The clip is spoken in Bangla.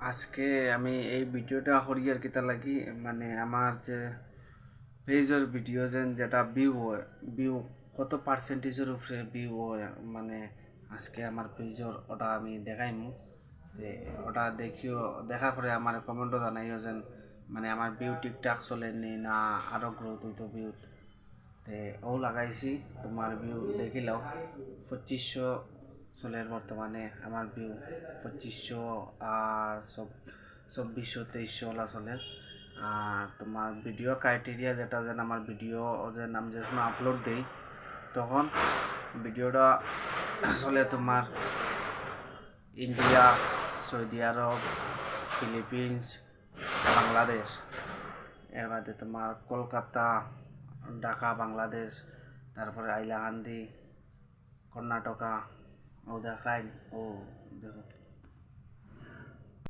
আজকে আমি এই ভিডিওটা করি আর কিতা লাগি মানে আমার যে পেজের ভিডিও যেটা ভিউ কত পার্সেন্টেজের উপরে ভিউ হয় মানে আজকে আমার পেজের ওটা আমি দেখাইমু। ওটা দেখার পরে আমার কমেন্টও জানাইও মানে আমার ভিউ ঠিকঠাক চলে নি না আরও গ্রোথ হইতো ভিউ। ও লাগাইছি তোমার ভিউ দেখিলাও 2500 চলের বর্তমানে আমার ভিউ 2500 আর 2400 2300 ওলা চলের। আর তোমার ভিডিও ক্রাইটেরিয়া যেটা আমার ভিডিও আমি যখন আপলোড দিই তখন ভিডিওটা চলে তোমার ইন্ডিয়া, সৌদি আরব, ফিলিপিন্স, বাংলাদেশ, এর বাদে তোমার কলকাতা, ঢাকা, বাংলাদেশ, তারপরে আইলাকান্দি, কর্ণাটকা, ও দেখাই ও দেখো।